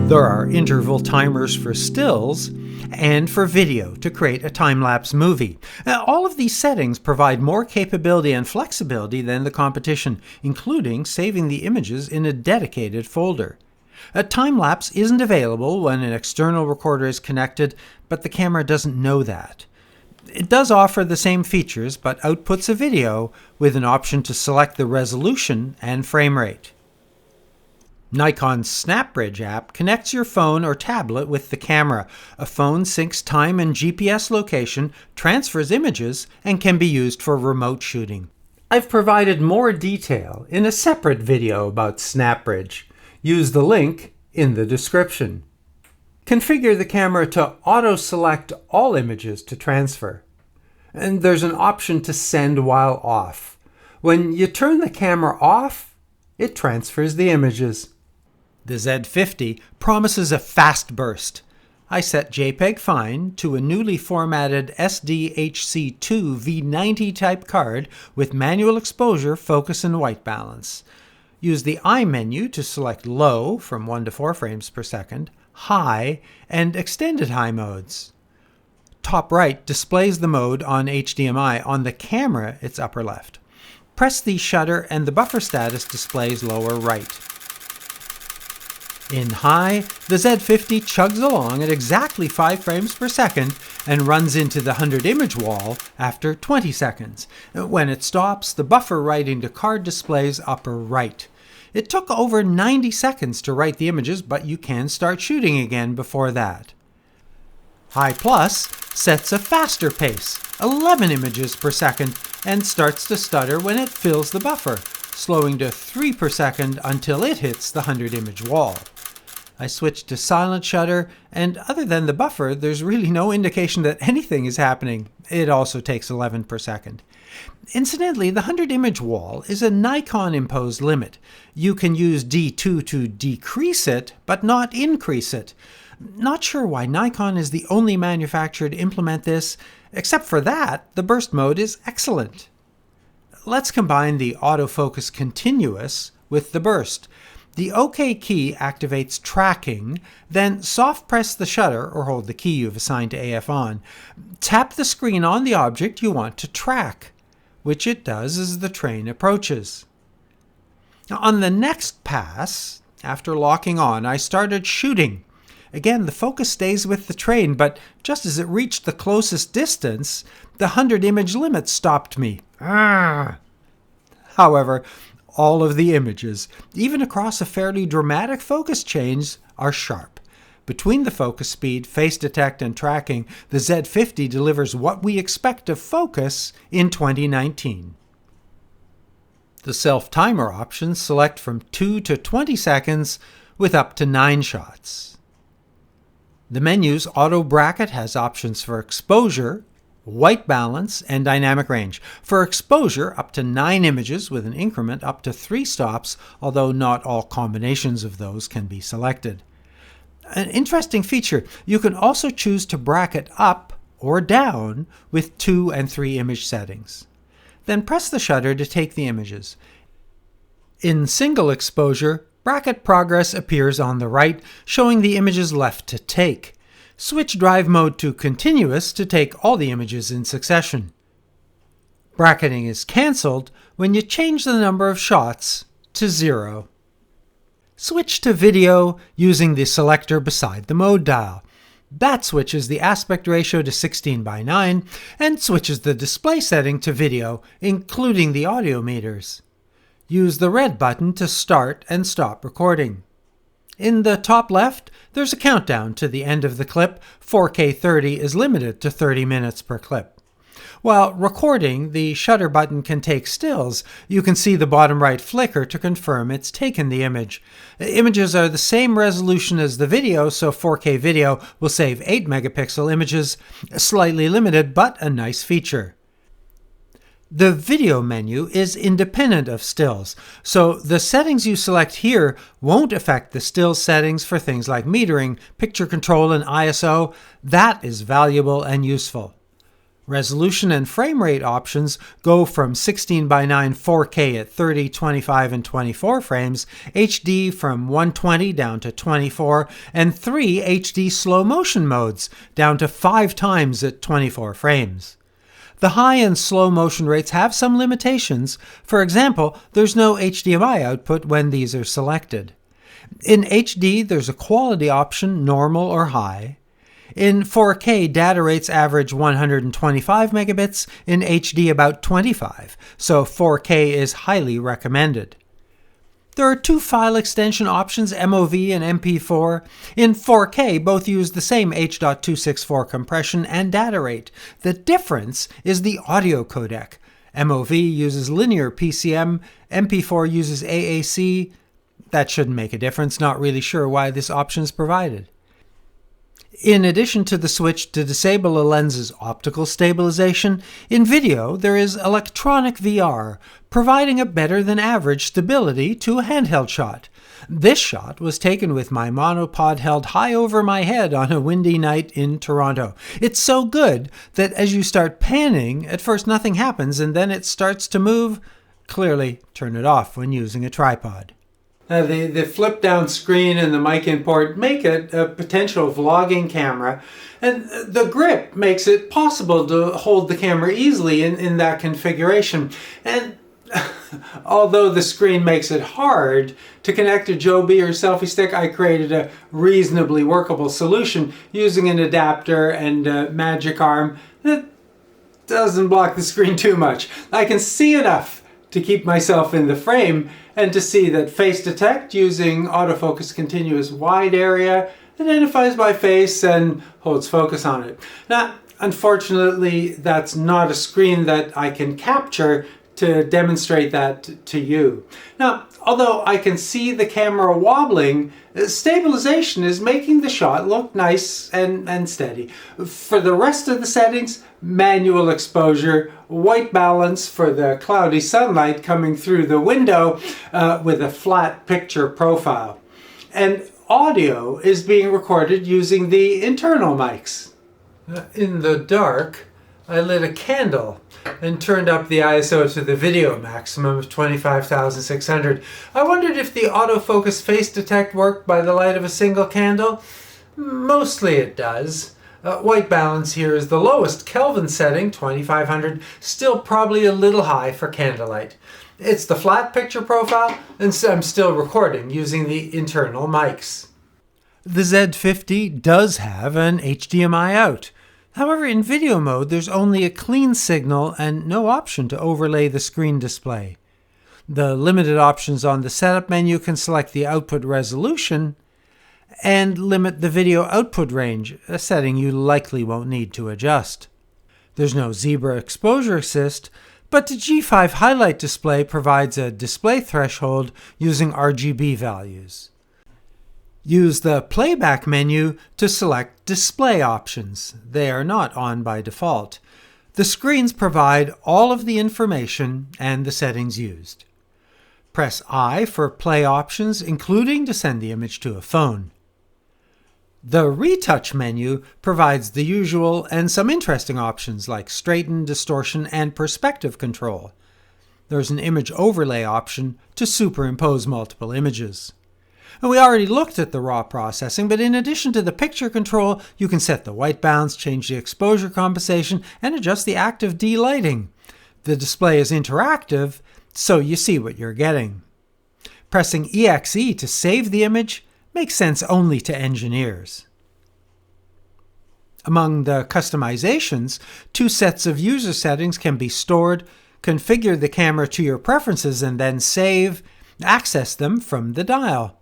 There are interval timers for stills and for video to create a time-lapse movie. All of these settings provide more capability and flexibility than the competition, including saving the images in a dedicated folder. A time-lapse isn't available when an external recorder is connected, but the camera doesn't know that. It does offer the same features, but outputs a video with an option to select the resolution and frame rate. Nikon's SnapBridge app connects your phone or tablet with the camera. A phone syncs time and GPS location, transfers images, and can be used for remote shooting. I've provided more detail in a separate video about SnapBridge. Use the link in the description. Configure the camera to auto-select all images to transfer. And there's an option to send while off. When you turn the camera off, it transfers the images. The Z50 promises a fast burst. I set JPEG Fine to a newly formatted SDHC2 V90 type card with manual exposure, focus, and white balance. Use the I menu to select low from 1 to 4 frames per second, high, and extended high modes. Top right displays the mode on HDMI. On the camera, it's upper left. Press the shutter and the buffer status displays lower right. In high, the Z50 chugs along at exactly 5 frames per second and runs into the 100 image wall after 20 seconds. When it stops, the buffer writing to card displays upper right. It took over 90 seconds to write the images, but you can start shooting again before that. High Plus sets a faster pace, 11 images per second, and starts to stutter when it fills the buffer, slowing to 3 per second until it hits the 100 image wall. I switched to silent shutter, and other than the buffer, there's really no indication that anything is happening. It also takes 11 per second. Incidentally, the 100 image wall is a Nikon imposed limit. You can use D2 to decrease it, but not increase it. Not sure why Nikon is the only manufacturer to implement this. Except for that, the burst mode is excellent. Let's combine the autofocus continuous with the burst. The OK key activates tracking, then soft press the shutter or hold the key you've assigned to AF on. Tap the screen on the object you want to track, which it does as the train approaches. Now, on the next pass, after locking on, I started shooting. Again, the focus stays with the train, but just as it reached the closest distance, the 100 image limit stopped me. However, all of the images, even across a fairly dramatic focus change, are sharp. Between the focus speed, face detect, and tracking, the Z50 delivers what we expect of focus in 2019. The self-timer options select from 2 to 20 seconds with up to 9 shots. The menu's auto bracket has options for exposure, white balance, and dynamic range. For exposure, up to 9 images with an increment up to 3 stops, although not all combinations of those can be selected. An interesting feature, you can also choose to bracket up or down with 2 and 3 image settings. Then press the shutter to take the images. In single exposure, bracket progress appears on the right, showing the images left to take. Switch drive mode to continuous to take all the images in succession. Bracketing is cancelled when you change the number of shots to 0. Switch to video using the selector beside the mode dial. That switches the aspect ratio to 16:9 and switches the display setting to video, including the audio meters. Use the red button to start and stop recording. In the top left, there's a countdown to the end of the clip. 4K 30 is limited to 30 minutes per clip. While recording, the shutter button can take stills. You can see the bottom right flicker to confirm it's taken the image. Images are the same resolution as the video, so 4K video will save 8 megapixel images, slightly limited but a nice feature. The video menu is independent of stills, so the settings you select here won't affect the still settings for things like metering, picture control, and ISO. That is valuable and useful. Resolution and frame rate options go from 16:9 4K at 30, 25, and 24 frames, HD from 120 down to 24, and 3 HD slow motion modes down to 5 times at 24 frames. The high and slow motion rates have some limitations. For example, there's no HDMI output when these are selected. In HD, there's a quality option, normal or high. In 4K, data rates average 125 megabits, in HD about 25, so 4K is highly recommended. There are 2 file extension options, MOV and MP4. In 4K, both use the same H.264 compression and data rate. The difference is the audio codec. MOV uses linear PCM, MP4 uses AAC. That shouldn't make a difference, not really sure why this option is provided. In addition to the switch to disable a lens's optical stabilization, in video there is electronic VR, providing a better than average stability to a handheld shot. This shot was taken with my monopod held high over my head on a windy night in Toronto. It's so good that as you start panning, at first nothing happens and then it starts to move. Clearly, turn it off when using a tripod. The flip-down screen and the mic in port make it a potential vlogging camera, and the grip makes it possible to hold the camera easily in that configuration. And although the screen makes it hard to connect a Joby or selfie stick, I created a reasonably workable solution using an adapter and a magic arm that doesn't block the screen too much. I can see enough to keep myself in the frame and to see that face detect using autofocus continuous wide area identifies my face and holds focus on it. Now, unfortunately, that's not a screen that I can capture to demonstrate that to you. Now, although I can see the camera wobbling, stabilization is making the shot look nice and steady. For the rest of the settings, manual exposure, white balance for the cloudy sunlight coming through the window with a flat picture profile. And audio is being recorded using the internal mics. In the dark, I lit a candle and turned up the ISO to the video maximum of 25,600. I wondered if the autofocus face detect worked by the light of a single candle. Mostly it does. White balance here is the lowest Kelvin setting, 2500, still probably a little high for candlelight. It's the flat picture profile, and so I'm still recording using the internal mics. The Z50 does have an HDMI out. However, in video mode, there's only a clean signal and no option to overlay the screen display. The limited options on the setup menu can select the output resolution and limit the video output range, a setting you likely won't need to adjust. There's no zebra exposure assist, but the G5 highlight display provides a display threshold using RGB values. Use the playback menu to select display options. They are not on by default. The screens provide all of the information and the settings used. Press I for play options, including to send the image to a phone. The retouch menu provides the usual and some interesting options like straighten, distortion, and perspective control. There's an image overlay option to superimpose multiple images. And we already looked at the raw processing, but in addition to the picture control, you can set the white balance, change the exposure compensation, and adjust the active delighting. The display is interactive, so you see what you're getting. Pressing EXE to save the image makes sense only to engineers. Among the customizations, 2 sets of user settings can be stored. Configure the camera to your preferences and then access them from the dial.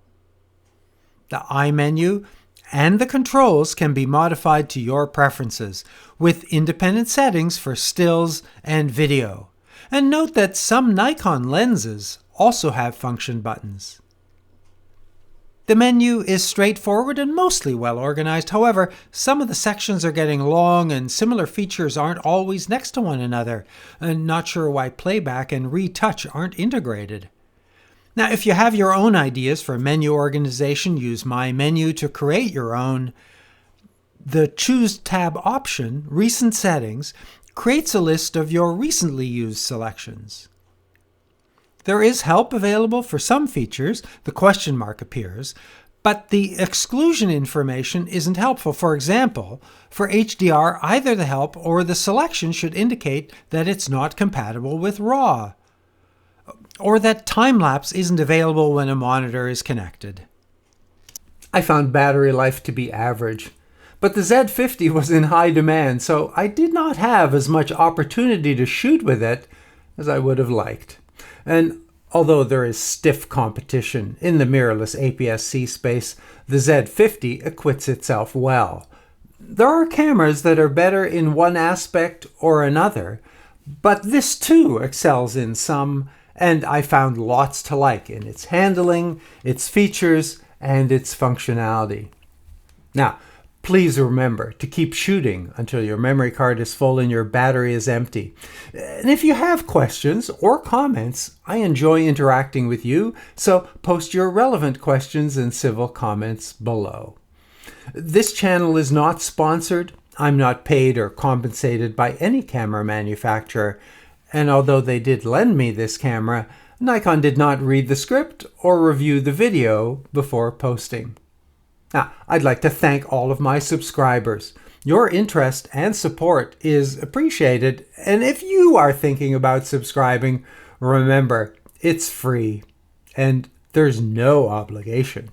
The I menu and the controls can be modified to your preferences, with independent settings for stills and video. And note that some Nikon lenses also have function buttons. The menu is straightforward and mostly well organized. However, some of the sections are getting long and similar features aren't always next to one another. I'm not sure why playback and retouch aren't integrated. Now, if you have your own ideas for menu organization, use My Menu to create your own. The Choose tab option, Recent Settings, creates a list of your recently used selections. There is help available for some features, the question mark appears, but the exclusion information isn't helpful. For example, for HDR, either the help or the selection should indicate that it's not compatible with RAW, or that time-lapse isn't available when a monitor is connected. I found battery life to be average, but the Z50 was in high demand, so I did not have as much opportunity to shoot with it as I would have liked. And although there is stiff competition in the mirrorless APS-C space, the Z50 acquits itself well. There are cameras that are better in one aspect or another, but this too excels in some, and I found lots to like in its handling, its features, and its functionality. Now, please remember to keep shooting until your memory card is full and your battery is empty. And if you have questions or comments, I enjoy interacting with you, so post your relevant questions and civil comments below. This channel is not sponsored. I'm not paid or compensated by any camera manufacturer, and although they did lend me this camera, Nikon did not read the script or review the video before posting. Now, I'd like to thank all of my subscribers. Your interest and support is appreciated, and if you are thinking about subscribing, remember, it's free, and there's no obligation.